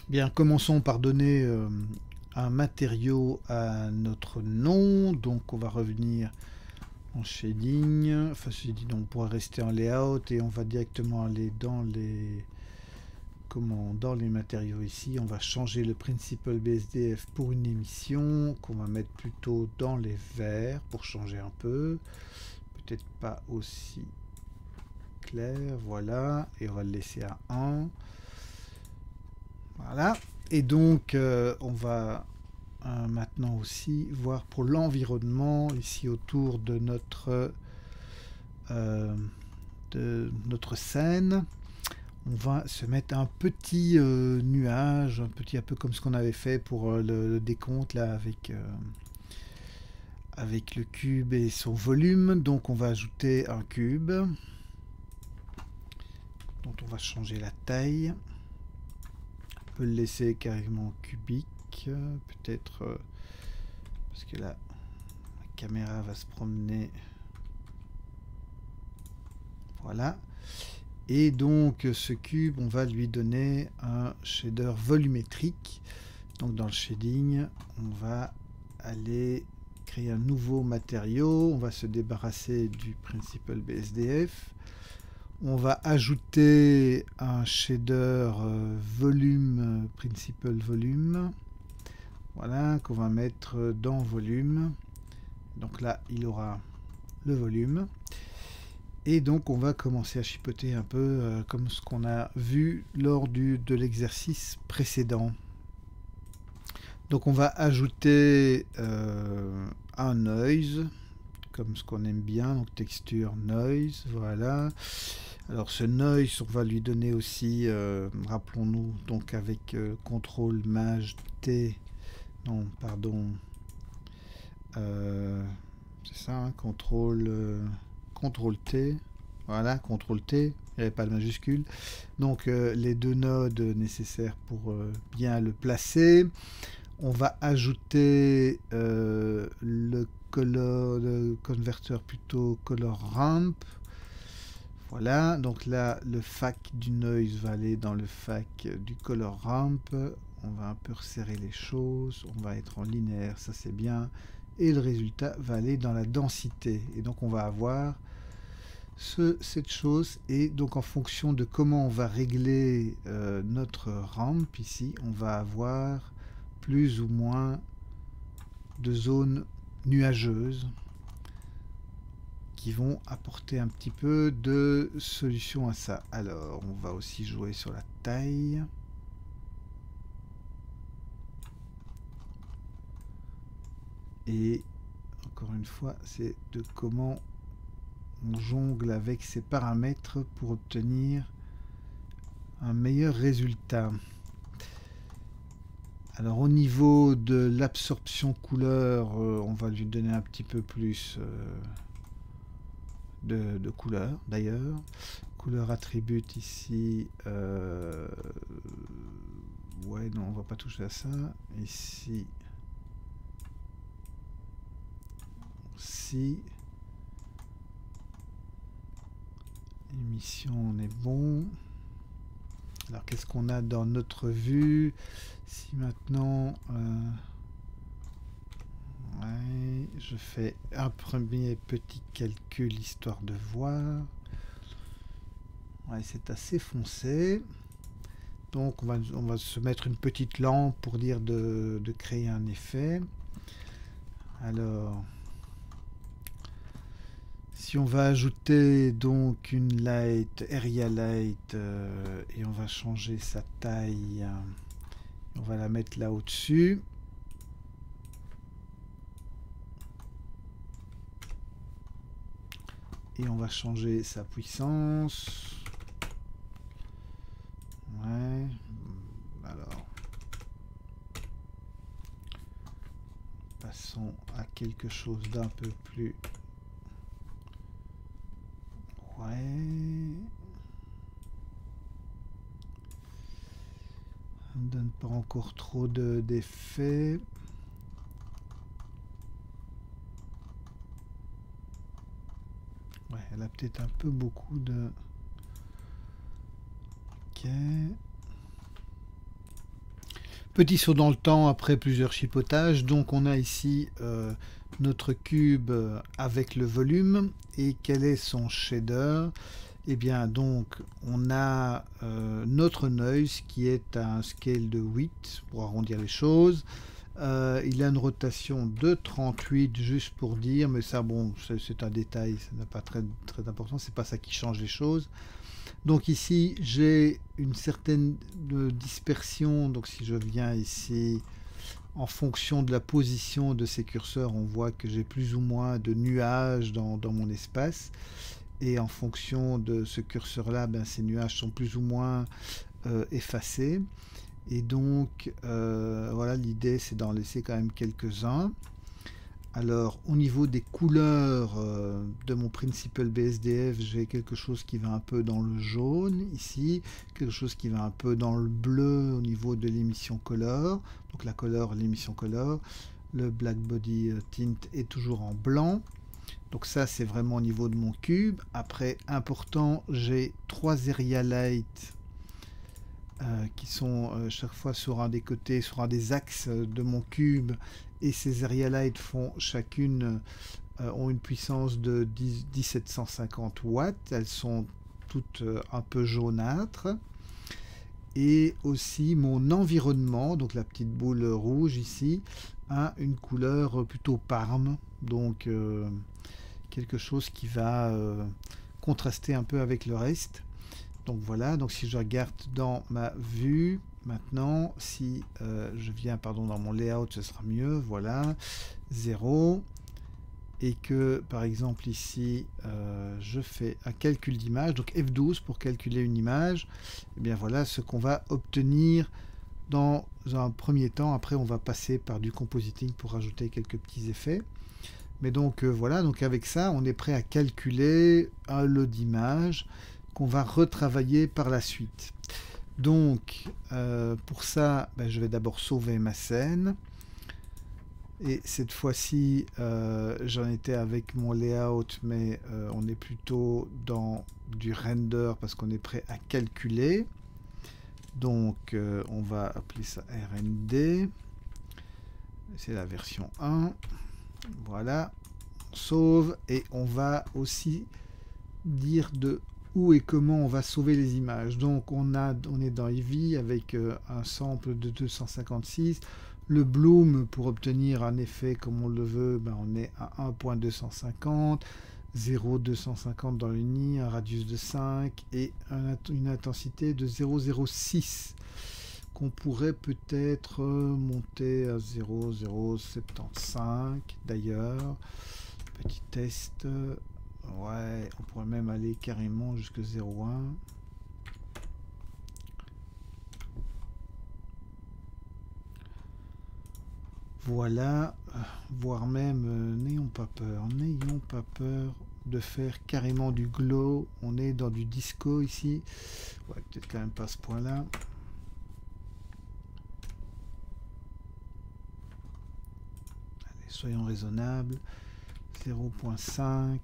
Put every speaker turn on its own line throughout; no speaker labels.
Bien, commençons par donner un matériau à notre nom. Donc on va revenir en shading. Enfin, shading, on pourra rester en layout et on va directement aller dans les dans les matériaux ici. On va changer le Principal BSDF pour une émission qu'on va mettre plutôt dans les verts pour changer un peu. Peut-être pas aussi clair, voilà, et on va le laisser à 1. Voilà. Et donc, on va maintenant aussi voir pour l'environnement, ici autour euh, de notre scène, on va se mettre un petit nuage, un peu comme ce qu'on avait fait pour le décompte là avec le cube et son volume. Donc on va ajouter un cube dont on va changer la taille. On peut le laisser carrément cubique, peut-être parce que là, la caméra va se promener. Voilà. Et donc ce cube, on va lui donner un shader volumétrique. Donc dans le shading, on va aller créer un nouveau matériau. On va se débarrasser du Principal BSDF. On va ajouter un shader volume, Principal Volume. Voilà, qu'on va mettre dans volume. Donc là, il aura le volume. Et donc on va commencer à chipoter un peu comme ce qu'on a vu lors de l'exercice précédent. Donc on va ajouter un noise, comme ce qu'on aime bien, donc texture noise, voilà. Alors ce noise, on va lui donner aussi, rappelons-nous, donc avec CTRL Maj T, non, pardon, c'est ça, hein, CTRL T, voilà, CTRL T, il n'y avait pas de majuscule. Donc les deux nodes nécessaires pour bien le placer. On va ajouter le converteur plutôt color ramp. Voilà, donc là le FAC du noise va aller dans le FAC du color ramp. On va un peu resserrer les choses, on va être en linéaire, ça c'est bien. Et le résultat va aller dans la densité. Et donc on va avoir cette chose. Et donc en fonction de comment on va régler notre ramp ici, on va avoir plus ou moins de zones nuageuses qui vont apporter un petit peu de solution à ça. Alors, on va aussi jouer sur la taille. Et encore une fois, c'est de comment on jongle avec ces paramètres pour obtenir un meilleur résultat. Alors au niveau de l'absorption couleur, on va lui donner un petit peu plus de couleur d'ailleurs. Couleur attribut ici, ouais non on va pas toucher à ça. Ici aussi. Émission on est bon. Alors qu'est-ce qu'on a dans notre vue? Si maintenant ouais, je fais un premier petit calcul histoire de voir. Ouais, c'est assez foncé. Donc on va se mettre une petite lampe pour dire de créer un effet. Alors, si on va ajouter donc une light, area light, et on va changer sa taille, on va la mettre là au-dessus. Et on va changer sa puissance. Ouais. Alors. Passons à quelque chose d'un peu plus. Ouais. Ça ne donne pas encore trop d'effets. Ouais, elle a peut-être un peu beaucoup de... Ok. Petit saut dans le temps après plusieurs chipotages. Donc on a ici notre cube avec le volume. Et quel est son shader? Eh bien donc on a notre noise qui est à un scale de 8 pour arrondir les choses. Il a une rotation de 38 juste pour dire, mais ça bon c'est un détail, ça n'a pas très important, c'est pas ça qui change les choses. Donc ici j'ai une certaine dispersion, donc si je viens ici en fonction de la position de ces curseurs, on voit que j'ai plus ou moins de nuages dans mon espace, et en fonction de ce curseur là, ben, ces nuages sont plus ou moins effacés. Et donc voilà, l'idée c'est d'en laisser quand même quelques-uns. Alors au niveau des couleurs de mon principal BSDF, j'ai quelque chose qui va un peu dans le jaune ici, quelque chose qui va un peu dans le bleu au niveau de l'émission color, donc la color, l'émission color. Le black body tint est toujours en blanc. Donc ça c'est vraiment au niveau de mon cube. Après, important, j'ai 3 area lights qui sont chaque fois sur un des côtés, sur un des axes de mon cube, et ces area lights font chacune ont une puissance de 1750 watts. Elles sont toutes un peu jaunâtres. Et aussi mon environnement, donc la petite boule rouge ici, a une couleur plutôt parme, donc quelque chose qui va contraster un peu avec le reste. Donc voilà, donc si je regarde dans ma vue, maintenant, si je viens dans mon layout, ce sera mieux, voilà, 0. Et que par exemple ici, je fais un calcul d'image, donc F12 pour calculer une image, et bien voilà ce qu'on va obtenir dans un premier temps. Après on va passer par du compositing pour rajouter quelques petits effets. Mais donc voilà, donc avec ça, on est prêt à calculer un lot d'images qu'on va retravailler par la suite. Donc pour ça, ben, je vais d'abord sauver ma scène. Et cette fois-ci, j'en étais avec mon layout, mais on est plutôt dans du render parce qu'on est prêt à calculer. Donc on va appeler ça RND. C'est la version 1. Voilà, on sauve, et on va aussi dire de où et comment on va sauver les images. Donc on est dans Eevee avec un sample de 256. Le bloom, pour obtenir un effet comme on le veut, ben on est à 1.250, 0.250 dans l'uni, un radius de 5 et une intensité de 0.06 qu'on pourrait peut-être monter à 0.075 d'ailleurs. Petit test. Ouais, on pourrait même aller carrément jusqu'à 0.1. Voilà, voire même, n'ayons pas peur de faire carrément du glow. On est dans du disco ici. Ouais, peut-être quand même pas à ce point-là. Allez, soyons raisonnables. 0.5.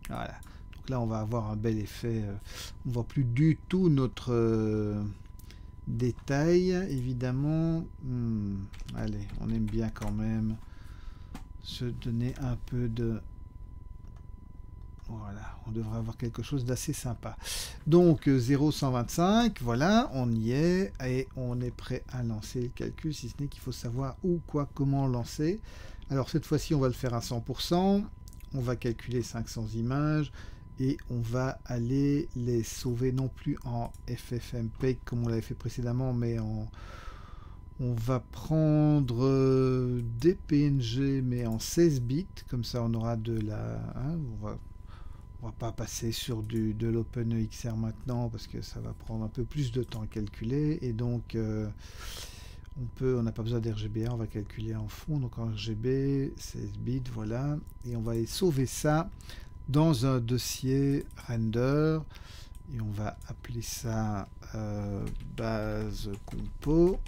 Voilà. Donc là, on va avoir un bel effet. On ne voit plus du tout notre détail, évidemment. Allez, on aime bien quand même se donner un peu de... Voilà, on devrait avoir quelque chose d'assez sympa. Donc 0,125, voilà, on y est, et on est prêt à lancer le calcul, si ce n'est qu'il faut savoir où, quoi, comment lancer. Alors cette fois-ci, on va le faire à 100%, on va calculer 500 images, et on va aller les sauver non plus en FFmpeg comme on l'avait fait précédemment, mais on va prendre des PNG mais en 16 bits, comme ça on aura de la... Hein, on va pas passer sur de l'OpenEXR maintenant parce que ça va prendre un peu plus de temps à calculer, et donc on n'a pas besoin d'RGB, on va calculer en fond, donc en RGB 16 bits, voilà, et on va aller sauver ça dans un dossier render, et on va appeler ça base compo.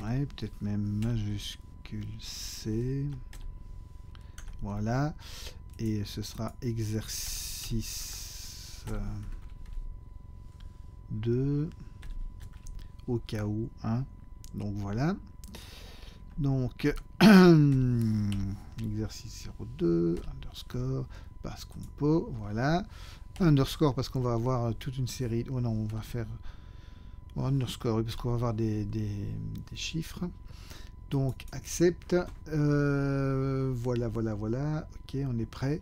Ouais, peut-être même majuscule C. Voilà. et ce sera exercice 2 au cas où, hein. Donc voilà. Donc exercice 02 underscore base compo, voilà. Underscore parce qu'on va avoir toute une série. Oh non, on va faire underscore oui, parce qu'on va avoir des chiffres. Donc accepte. Voilà. Ok, on est prêt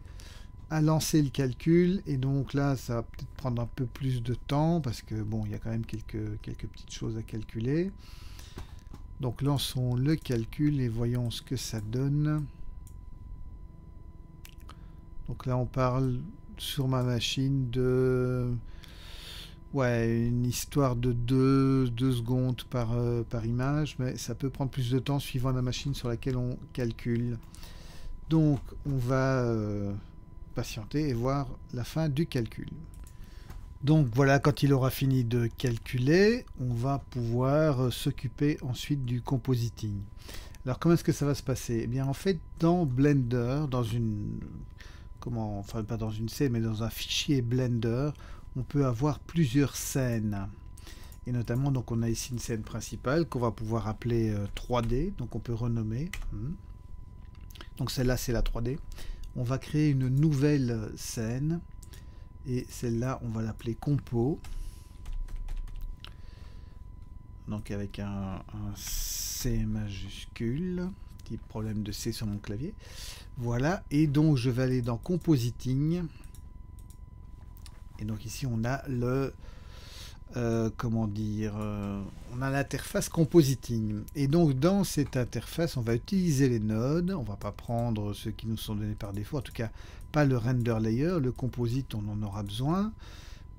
à lancer le calcul. Et donc là, ça va peut-être prendre un peu plus de temps parce que bon, il y a quand même quelques petites choses à calculer. Donc lançons le calcul et voyons ce que ça donne. Donc là, on parle sur ma machine de une histoire de 2 secondes par image, mais ça peut prendre plus de temps suivant la machine sur laquelle on calcule. Donc on va patienter et voir la fin du calcul. Donc voilà, quand il aura fini de calculer, on va pouvoir s'occuper ensuite du compositing. Alors comment est-ce que ça va se passer? Eh bien en fait dans Blender, dans une enfin pas dans une scène, mais dans un fichier Blender, on peut avoir plusieurs scènes. Et notamment, donc on a ici une scène principale qu'on va pouvoir appeler 3D, donc on peut renommer. Donc celle-là, c'est la 3D. On va créer une nouvelle scène, et celle-là, on va l'appeler Compo. Donc avec un C majuscule, petit problème de C sur mon clavier. Voilà, et donc je vais aller dans Compositing. Et donc ici on a le on a l'interface Compositing. Et donc dans cette interface, on va utiliser les nodes. On va pas prendre ceux qui nous sont donnés par défaut, en tout cas pas le render layer. Le composite, on en aura besoin.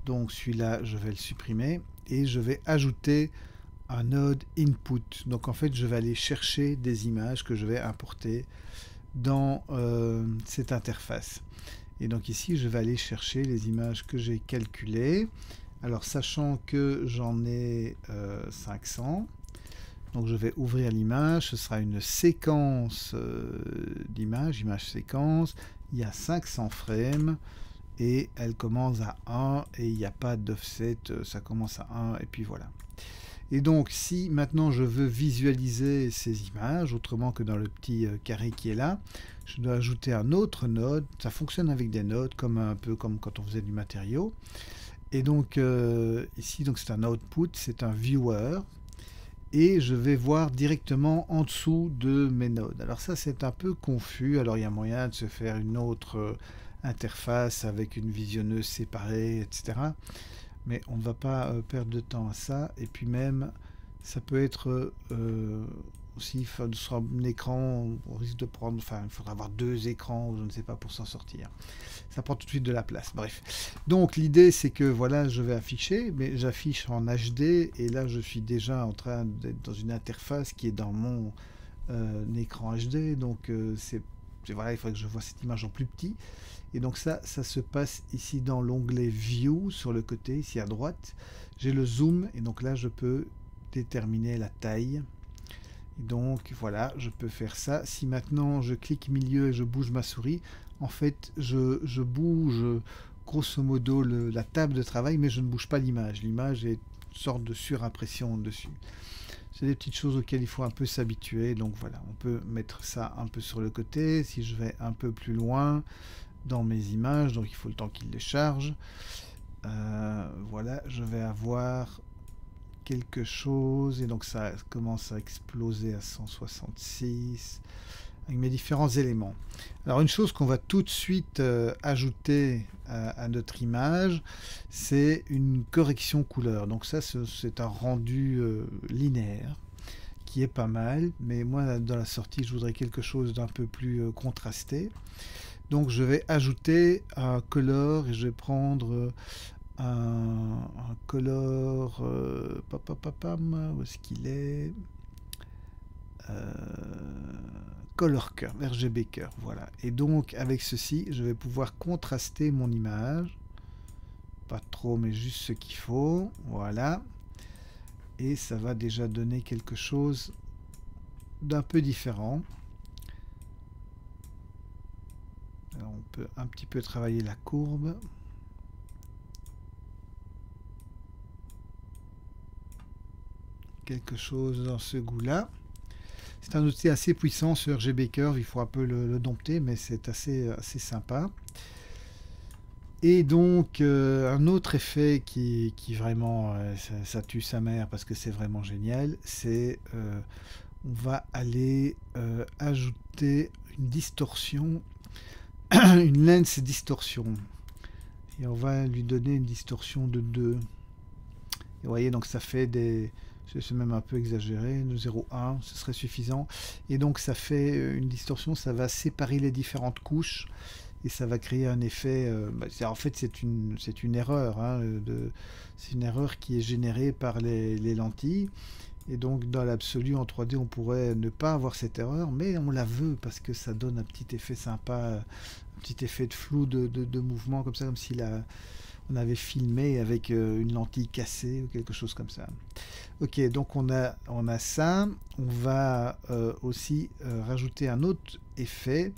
Donc celui-là, je vais le supprimer et je vais ajouter un node input. Donc en fait, je vais aller chercher des images que je vais importer dans cette interface. Et donc ici, je vais aller chercher les images que j'ai calculées. Alors, sachant que j'en ai 500, donc je vais ouvrir l'image. Ce sera une séquence d'images, image séquence. Il y a 500 frames et elle commence à 1 et il n'y a pas d'offset. Ça commence à 1 et puis voilà. Et donc, si maintenant je veux visualiser ces images, autrement que dans le petit carré qui est là, je dois ajouter un autre node. Ça fonctionne avec des nodes, un peu comme quand on faisait du matériau. Et donc, ici, c'est un output, c'est un viewer. Et je vais voir directement en dessous de mes nodes. Alors ça, c'est un peu confus. Alors, il y a moyen de se faire une autre interface avec une visionneuse séparée, etc. Mais on ne va pas perdre de temps à ça. Et puis même, ça peut être aussi sur un écran, on risque de prendre, enfin, il faudra avoir 2 écrans, ou je ne sais pas, pour s'en sortir. Ça prend tout de suite de la place. Bref. Donc l'idée, c'est que voilà, je vais afficher, mais j'affiche en HD, et là, je suis déjà en train d'être dans une interface qui est dans mon écran HD. Donc voilà, il faudrait que je vois cette image en plus petit. Et donc ça se passe ici dans l'onglet View sur le côté, ici à droite. J'ai le zoom et donc là je peux déterminer la taille. Et donc voilà, je peux faire ça. Si maintenant je clique milieu et je bouge ma souris, en fait je bouge grosso modo la table de travail, mais je ne bouge pas l'image. L'image est une sorte de surimpression dessus. C'est des petites choses auxquelles il faut un peu s'habituer. Donc voilà, on peut mettre ça un peu sur le côté. Si je vais un peu plus loin dans mes images, donc il faut le temps qu'il les charge. Voilà, je vais avoir quelque chose, et donc ça commence à exploser à 166 avec mes différents éléments. Alors une chose qu'on va tout de suite ajouter à notre image, c'est une correction couleur. Donc ça, c'est un rendu linéaire qui est pas mal, mais moi dans la sortie, je voudrais quelque chose d'un peu plus contrasté. Donc je vais ajouter un color et je vais prendre un color où est-ce qu'il est, color curve, RGB curve, voilà. Et donc avec ceci, je vais pouvoir contraster mon image, pas trop, mais juste ce qu'il faut, voilà. Et ça va déjà donner quelque chose d'un peu différent. Alors, on peut un petit peu travailler la courbe. Quelque chose dans ce goût-là. C'est un outil assez puissant ce RGB Curve, il faut un peu le dompter, mais c'est assez sympa. Et donc, un autre effet qui vraiment, ça tue sa mère parce que c'est vraiment génial, c'est on va aller ajouter une distorsion, une lens distorsion. Et on va lui donner une distorsion de 2. Et vous voyez, donc ça fait des... C'est même un peu exagéré, de 0,1, ce serait suffisant. Et donc ça fait une distorsion, ça va séparer les différentes couches et ça va créer un effet... en fait, c'est une erreur. Hein, c'est une erreur qui est générée par les lentilles. Et donc dans l'absolu, en 3D, on pourrait ne pas avoir cette erreur, mais on la veut parce que ça donne un petit effet sympa, un petit effet de flou de mouvement, comme ça, comme si on avait filmé avec une lentille cassée ou quelque chose comme ça. Ok, donc on a ça. On va aussi rajouter un autre effet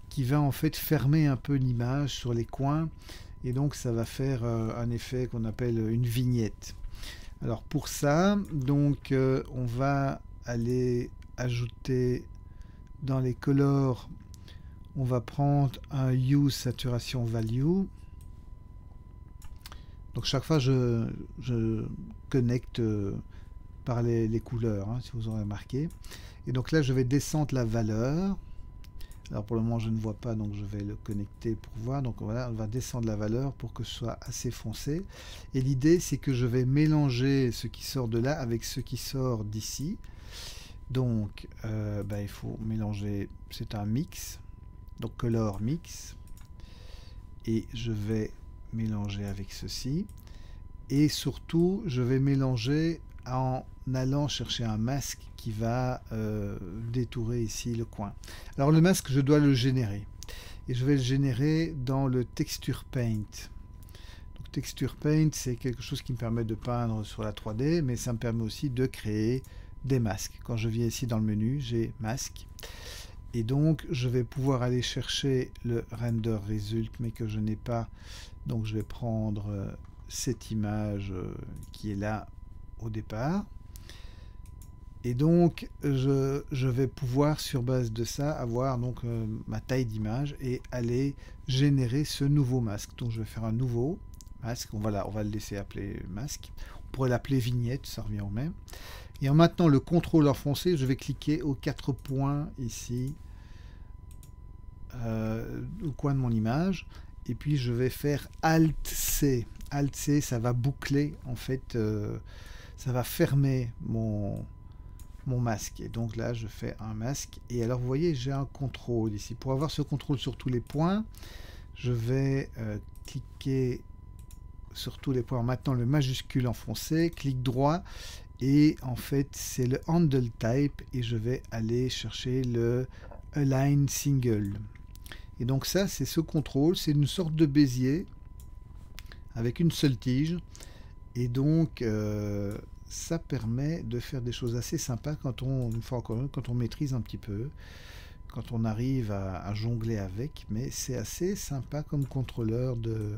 qui va en fait fermer un peu l'image sur les coins. Et donc ça va faire un effet qu'on appelle une vignette. Alors pour ça, donc on va aller ajouter dans les colors, on va prendre un Hue Saturation Value. Donc chaque fois je connecte par les couleurs, hein, si vous aurez remarqué. Et donc là je vais descendre la valeur. Alors pour le moment je ne vois pas, donc je vais le connecter pour voir. Donc voilà, on va descendre la valeur pour que ce soit assez foncé. Et l'idée c'est que je vais mélanger ce qui sort de là avec ce qui sort d'ici. Donc il faut mélanger, c'est un mix, donc color mix. Et je vais mélanger avec ceci. Et surtout je vais mélanger en allant chercher un masque qui va détourer ici le coin. Alors le masque, je dois le générer. Et je vais le générer dans le Texture Paint. Donc Texture Paint, c'est quelque chose qui me permet de peindre sur la 3D, mais ça me permet aussi de créer des masques. Quand je viens ici dans le menu, j'ai masque. Et donc, je vais pouvoir aller chercher le Render Result, mais que je n'ai pas. Donc, je vais prendre cette image qui est là au départ. Et donc je vais pouvoir sur base de ça avoir donc ma taille d'image et aller générer ce nouveau masque. Donc je vais faire un nouveau masque, on va le laisser appeler masque, on pourrait l'appeler vignette, ça revient au même. Et en maintenant le contrôle enfoncé, je vais cliquer aux 4 points ici au coin de mon image et puis je vais faire Alt C. Alt C, ça va boucler en fait, ça va fermer mon masque. Et donc là, je fais un masque. Et alors, vous voyez, j'ai un contrôle ici. Pour avoir ce contrôle sur tous les points, je vais cliquer sur tous les points. Maintenant, le majuscule enfoncé, clic droit. Et en fait, c'est le Handle Type. Et je vais aller chercher le Align Single. Et donc ça, c'est ce contrôle. C'est une sorte de bézier avec une seule tige. Et donc... ça permet de faire des choses assez sympas quand on maîtrise un petit peu, quand on arrive à jongler avec, mais c'est assez sympa comme contrôleur de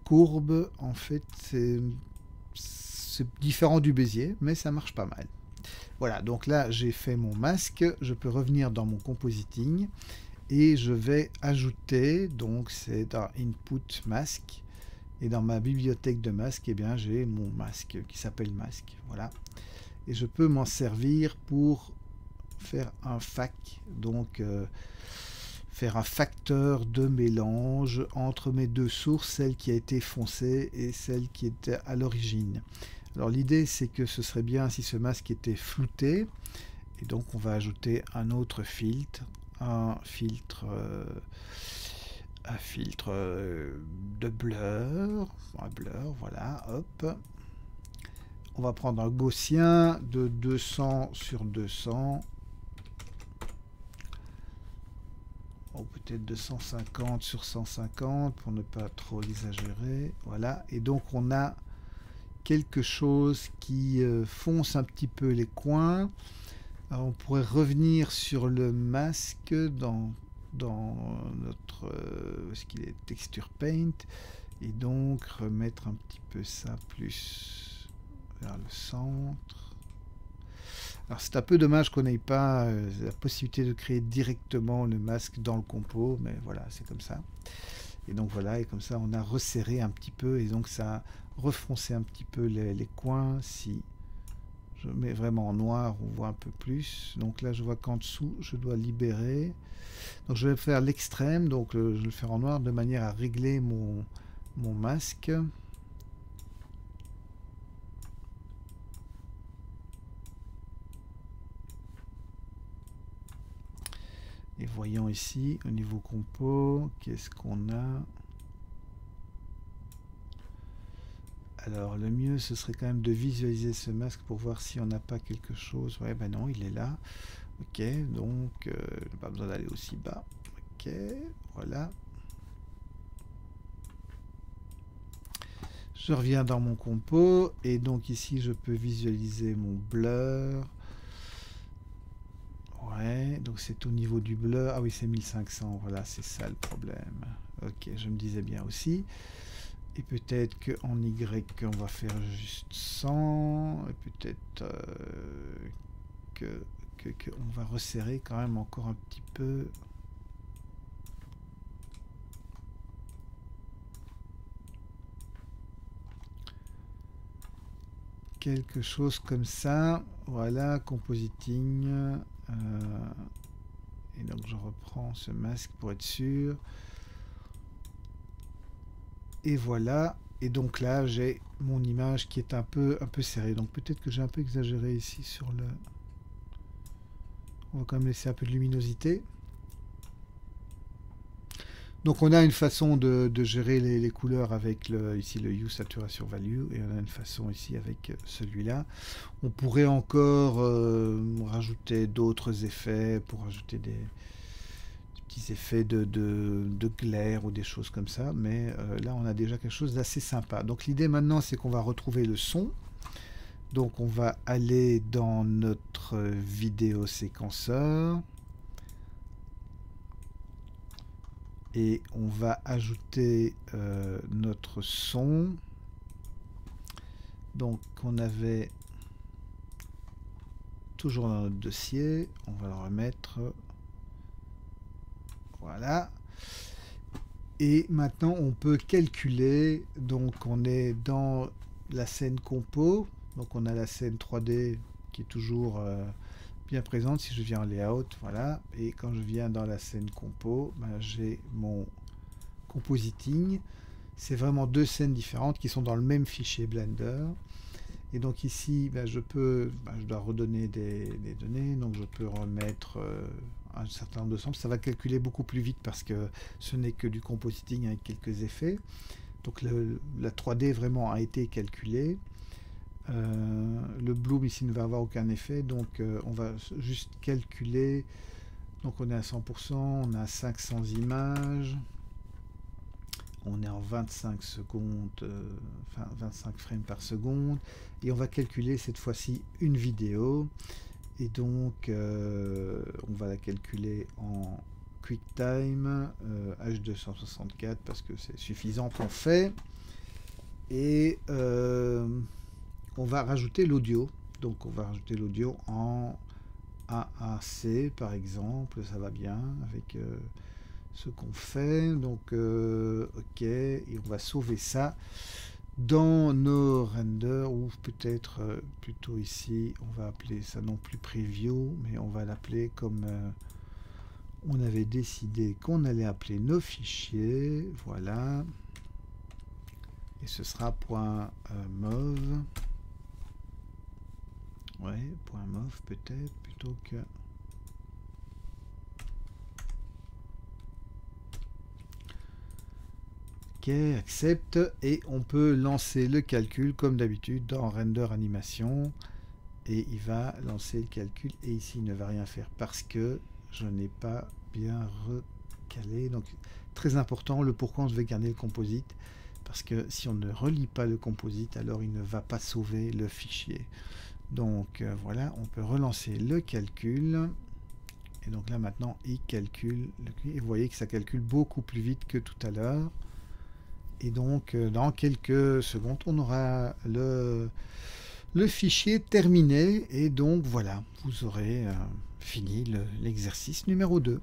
courbe. En fait, c'est différent du bézier, mais ça marche pas mal. Voilà, donc là j'ai fait mon masque, je peux revenir dans mon compositing et je vais ajouter, donc c'est dans Input Mask. Et dans ma bibliothèque de masques, eh bien, j'ai mon masque qui s'appelle masque. Voilà. Et je peux m'en servir pour faire un fac, donc faire un facteur de mélange entre mes deux sources, celle qui a été foncée et celle qui était à l'origine. Alors l'idée, c'est que ce serait bien si ce masque était flouté. Et donc on va ajouter un autre filtre, un filtre de blur, voilà, hop. On va prendre un gaussien de 200 sur 200, ou peut-être 250 sur 150 pour ne pas trop exagérer, voilà. Et donc on a quelque chose qui fonce un petit peu les coins. Alors on pourrait revenir sur le masque dans dans notre ce qu'il est texture paint, et donc remettre un petit peu ça plus vers le centre. Alors c'est un peu dommage qu'on n'ait pas la possibilité de créer directement le masque dans le compo, mais voilà, c'est comme ça. Et donc voilà, et comme ça on a resserré un petit peu, et donc ça a refoncé un petit peu les coins. Si je mets vraiment en noir, on voit un peu plus. Donc là je vois qu'en dessous je dois libérer. Donc je vais faire l'extrême, donc je vais le faire en noir de manière à régler mon masque. Et voyons ici au niveau compo, qu'est-ce qu'on a? Alors le mieux ce serait quand même de visualiser ce masque pour voir si on n'a pas quelque chose. Ouais, ben non, il est là. Ok, donc pas besoin d'aller aussi bas. Ok, voilà. Je reviens dans mon compo, et donc ici je peux visualiser mon blur. Ouais, donc c'est au niveau du blur. Ah oui, c'est 1500, voilà, c'est ça le problème. Ok, je me disais bien aussi. Et peut-être qu'en Y, on va faire juste 100. Et peut-être on va resserrer quand même encore un petit peu. Quelque chose comme ça. Voilà, compositing. Et donc je reprends ce masque pour être sûr. Et voilà. Et donc là, j'ai mon image qui est un peu serrée. Donc peut-être que j'ai un peu exagéré ici sur le... On va quand même laisser un peu de luminosité. Donc on a une façon de gérer les couleurs avec ici le Hue Saturation Value, et on a une façon ici avec celui-là. On pourrait encore rajouter d'autres effets pour rajouter des petits effets de glaire ou des choses comme ça, mais là on a déjà quelque chose d'assez sympa. Donc l'idée maintenant c'est qu'on va retrouver le son. Donc on va aller dans notre vidéo séquenceur. Et on va ajouter notre son. Donc on avait toujours dans notre dossier, on va le remettre. Voilà. Et maintenant on peut calculer. Donc on est dans la scène compo. Donc on a la scène 3D qui est toujours bien présente. Si je viens en layout, voilà, et quand je viens dans la scène compo, ben, j'ai mon compositing. C'est vraiment deux scènes différentes qui sont dans le même fichier Blender. Et donc ici ben, je dois redonner des données, donc je peux remettre un certain nombre de samples. Ça va calculer beaucoup plus vite parce que ce n'est que du compositing avec quelques effets. Donc la 3D vraiment a été calculée. Le bloom ici ne va avoir aucun effet, donc on va juste calculer. Donc on est à 100%, on a 500 images, on est en 25 secondes, enfin 25 frames par seconde, et on va calculer cette fois-ci une vidéo. Et donc on va la calculer en QuickTime H264 parce que c'est suffisant qu'on fait. Et on va rajouter l'audio. Donc on va rajouter l'audio en AAC par exemple, ça va bien avec ce qu'on fait. Donc ok, et on va sauver ça dans nos renders, ou peut-être plutôt ici, on va appeler ça non plus preview, mais on va l'appeler comme on avait décidé qu'on allait appeler nos fichiers. Voilà. Et ce sera .mov. Ouais, .mov peut-être, plutôt que... Ok, accepte. Et on peut lancer le calcul comme d'habitude dans Render Animation. Et il va lancer le calcul. Et ici, il ne va rien faire parce que je n'ai pas bien recalé. Donc, très important, le pourquoi on devait garder le composite. Parce que si on ne relie pas le composite, alors il ne va pas sauver le fichier. Donc voilà, on peut relancer le calcul. Et donc là maintenant, il calcule. Et vous voyez que ça calcule beaucoup plus vite que tout à l'heure. Et donc, dans quelques secondes, on aura le fichier terminé. Et donc, voilà, vous aurez fini l'exercice numéro 2.